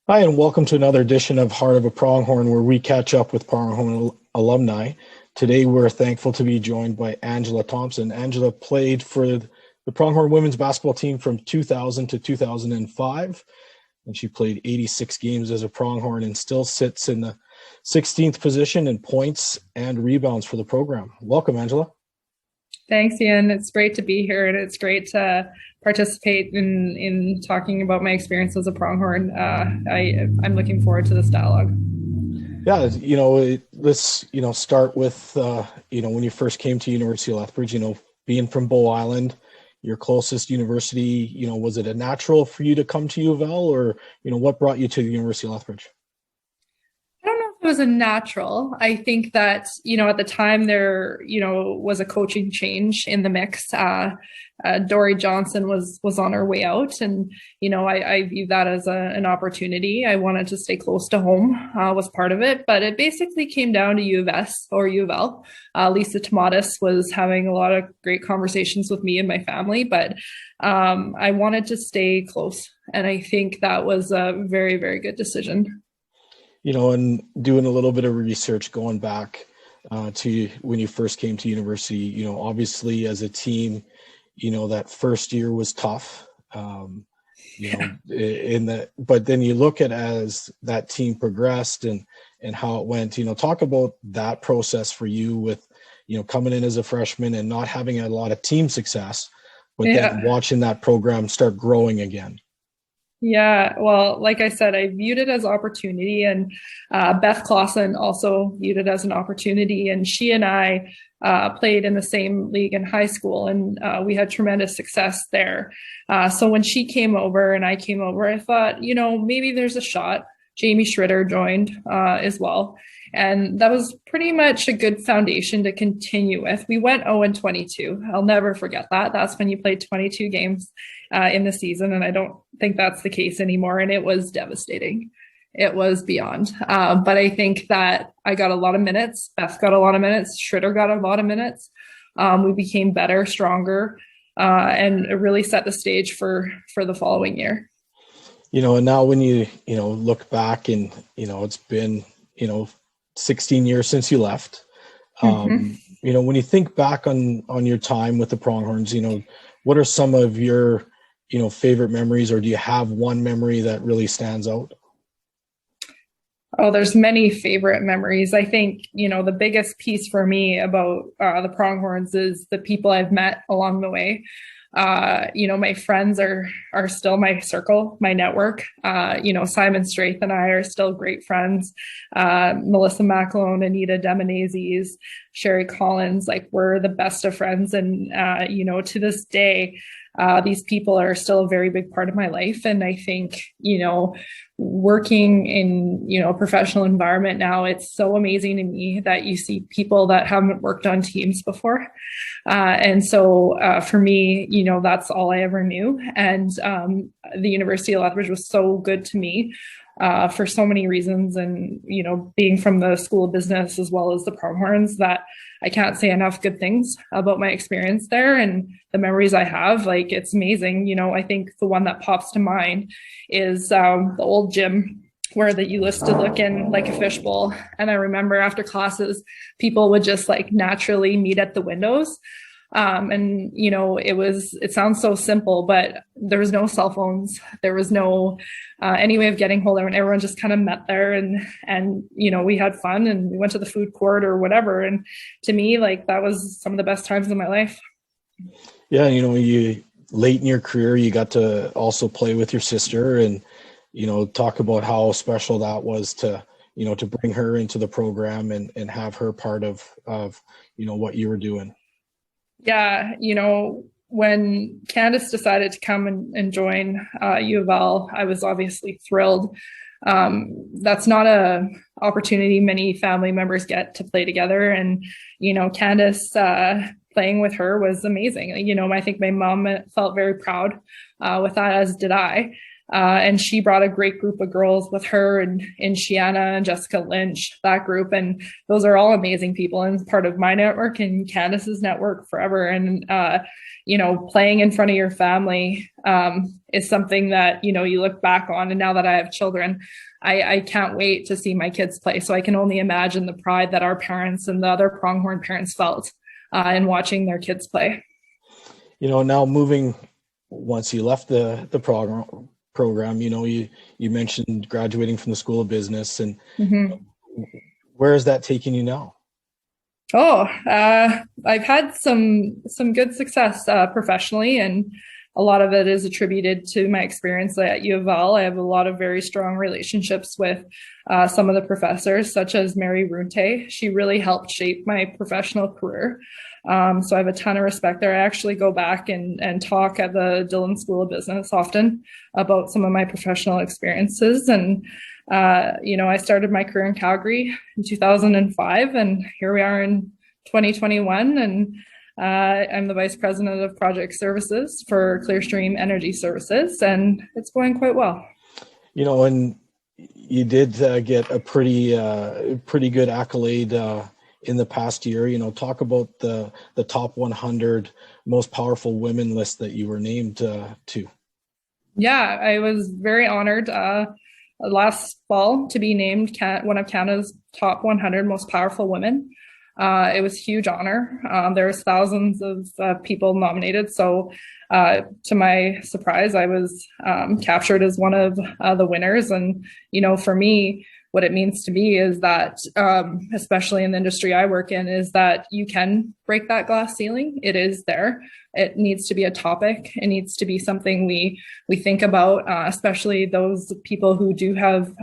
Hi, and welcome to another edition of Heart of a Pronghorn, where we catch up with Pronghorn alumni. Today, we're thankful to be joined by Angela Thompson. Angela played for the Pronghorn women's basketball team from 2000 to 2005, and she played 86 games as a Pronghorn and still sits in the 16th position in points and rebounds for the program. Welcome, Angela. Thanks, Ian. It's great to be here, and it's great to participate in talking about my experience as a pronghorn. I'm looking forward to this dialogue. Yeah, let's start with when you first came to University of Lethbridge. Being from Bow Island, your closest university. Was it a natural for you to come to U of L, or what brought you to the University of Lethbridge? I don't know if it was a natural. I think that, at the time there, was a coaching change in the mix. Dory Johnson was on her way out, and I viewed that as an opportunity. I wanted to stay close to home, was part of it, but it basically came down to U of S or U of L. Lisa Tomatis was having a lot of great conversations with me and my family, but I wanted to stay close, and I think that was a very, very good decision. And doing a little bit of research going back to when you first came to university, obviously as a team, that first year was tough, but then you look at as that team progressed and how it went, talk about that process for you with, coming in as a freshman and not having a lot of team success, but then watching that program start growing again. Yeah, well, like I said, I viewed it as opportunity, and Beth Clausen also viewed it as an opportunity. And she and I played in the same league in high school, and we had tremendous success there. So when she came over and I came over, I thought, maybe there's a shot. Jamie Schritter joined as well. And that was pretty much a good foundation to continue with. We went 0-22. I'll never forget that. That's when you played 22 games in the season. And I don't think that's the case anymore. And it was devastating. It was beyond. But I think that I got a lot of minutes. Beth got a lot of minutes. Schritter got a lot of minutes. We became better, stronger, and it really set the stage for the following year. And now when you look back and, it's been, 16 years since you left. When you think back on your time with the Pronghorns, what are some of your, favorite memories, or do you have one memory that really stands out? Oh, there's many favorite memories. I think, the biggest piece for me about the Pronghorns is the people I've met along the way. My friends are still my circle, my network. Simon Straith and I are still great friends. Melissa Macalone, Anita Demonazes, Sherry Collins, we're the best of friends. And, to this day, these people are still a very big part of my life. And I think, working in, a professional environment now, it's so amazing to me that you see people that haven't worked on teams before. And so for me, that's all I ever knew. And the University of Lethbridge was so good to me for so many reasons. And, being from the School of Business as well as the Pronghorns, that I can't say enough good things about my experience there and the memories I have. It's amazing. I think the one that pops to mind is the old gym where that you used to look in like a fishbowl. And I remember after classes, people would just naturally meet at the windows. It sounds so simple, but there was no cell phones. There was no any way of getting hold of it. Everyone just kind of met there and we had fun and we went to the food court or whatever. And to me, that was some of the best times of my life. Yeah. You late in your career, you got to also play with your sister and, talk about how special that was to bring her into the program and have her part of what you were doing. Yeah, when Candace decided to come and join U of L, I was obviously thrilled. That's not a opportunity many family members get to play together. And, Candace playing with her was amazing. I think my mom felt very proud with that, as did I. And she brought a great group of girls with her, and Shiana and Jessica Lynch, that group. And those are all amazing people and part of my network and Candace's network forever. And, playing in front of your family is something that, you look back on. And now that I have children, I can't wait to see my kids play. So I can only imagine the pride that our parents and the other Pronghorn parents felt in watching their kids play. Now moving, once you left the program, you mentioned graduating from the School of Business, and where is that taking you now? I've had some good success professionally, and a lot of it is attributed to my experience at U of L. I have a lot of very strong relationships with some of the professors, such as Mary Runte. She really helped shape my professional career. So I have a ton of respect there. I actually go back and talk at the Dillon School of Business often about some of my professional experiences. And, I started my career in Calgary in 2005, and here we are in 2021. And I'm the Vice President of Project Services for Clearstream Energy Services, and it's going quite well. And you did get a pretty good accolade in the past year. Talk about the top 100 most powerful women list that you were named to. Yeah, I was very honored last fall to be named one of Canada's top 100 most powerful women. It was a huge honor. There was thousands of people nominated. So to my surprise, I was captured as one of the winners. And, for me, what it means to me is that, especially in the industry I work in, is that you can break that glass ceiling. It is there. It needs to be a topic. It needs to be something we think about, especially those people who do have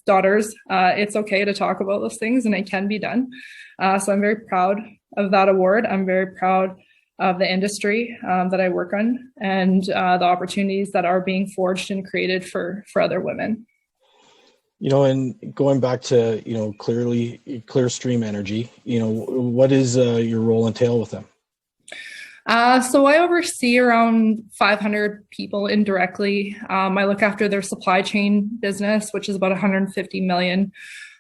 daughters. It's okay to talk about those things, and it can be done. So I'm very proud of that award. I'm very proud of the industry that I work on, and the opportunities that are being forged and created for other women. And going back to, Clearstream Energy, what is your role entail with them? So I oversee around 500 people indirectly. I look after their supply chain business, which is about 150 million.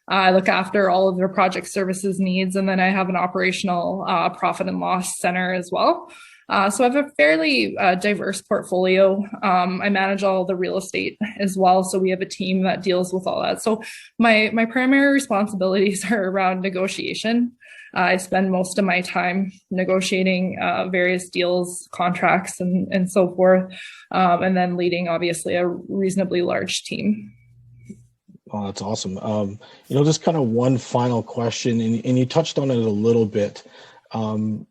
I look after all of their project services needs, and then I have an operational profit and loss center as well. So I have a fairly diverse portfolio. I manage all the real estate as well. So we have a team that deals with all that. So my primary responsibilities are around negotiation. I spend most of my time negotiating various deals, contracts, and so forth, and then leading, obviously, a reasonably large team. Oh, that's awesome. Just kind of one final question, and you touched on it a little bit. Can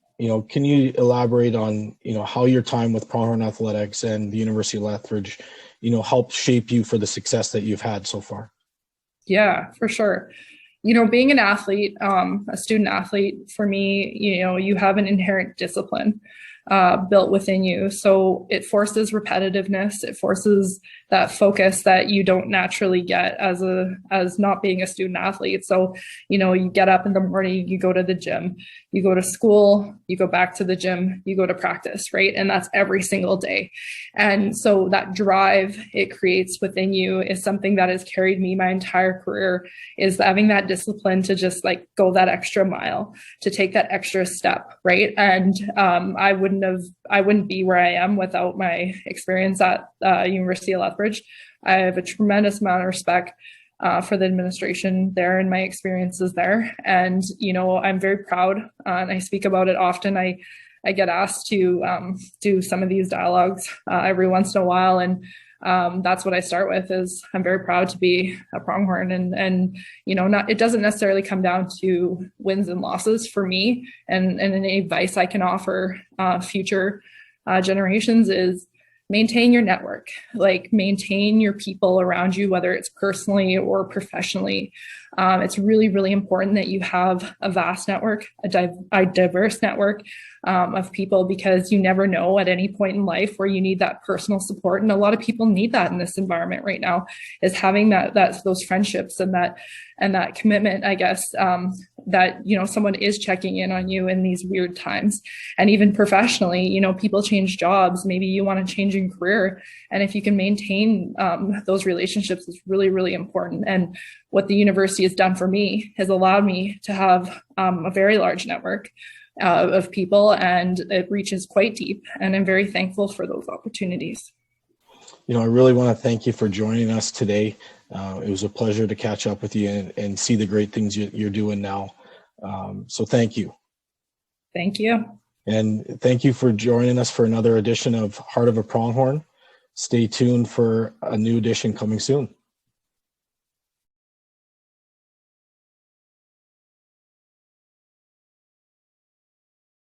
you elaborate on, how your time with Pronghorn Athletics and the University of Lethbridge, helped shape you for the success that you've had so far? Yeah, for sure. Being an athlete, a student athlete, for me, you have an inherent discipline built within you. So it forces repetitiveness. It forces that focus that you don't naturally get as not being a student athlete. So, you get up in the morning, you go to the gym, you go to school, you go back to the gym, you go to practice, right? And that's every single day. And so that drive it creates within you is something that has carried me my entire career, is having that discipline to just go that extra mile, to take that extra step, right? And I wouldn't be where I am without my experience at University of Lethbridge. I have a tremendous amount of respect for the administration there and my experiences there. And, I'm very proud, and I speak about it often. I get asked to do some of these dialogues every once in a while. And that's what I start with, is I'm very proud to be a Pronghorn, and it doesn't necessarily come down to wins and losses for me. And any advice I can offer future generations is maintain your network, maintain your people around you, whether it's personally or professionally. It's really, really important that you have a vast network, a diverse network of people, because you never know at any point in life where you need that personal support. And a lot of people need that in this environment right now, is having those friendships and that commitment, I guess, that, you know, someone is checking in on you in these weird times. And even professionally, you know, people change jobs. Maybe you want to change in career. And if you can maintain those relationships is really, really important. And what the university has done for me has allowed me to have a very large network of people, and it reaches quite deep. And I'm very thankful for those opportunities. You know, I really want to thank you for joining us today. It was a pleasure to catch up with you and see the great things you're doing now. So thank you. Thank you. And thank you for joining us for another edition of Heart of a Pronghorn. Stay tuned for a new edition coming soon.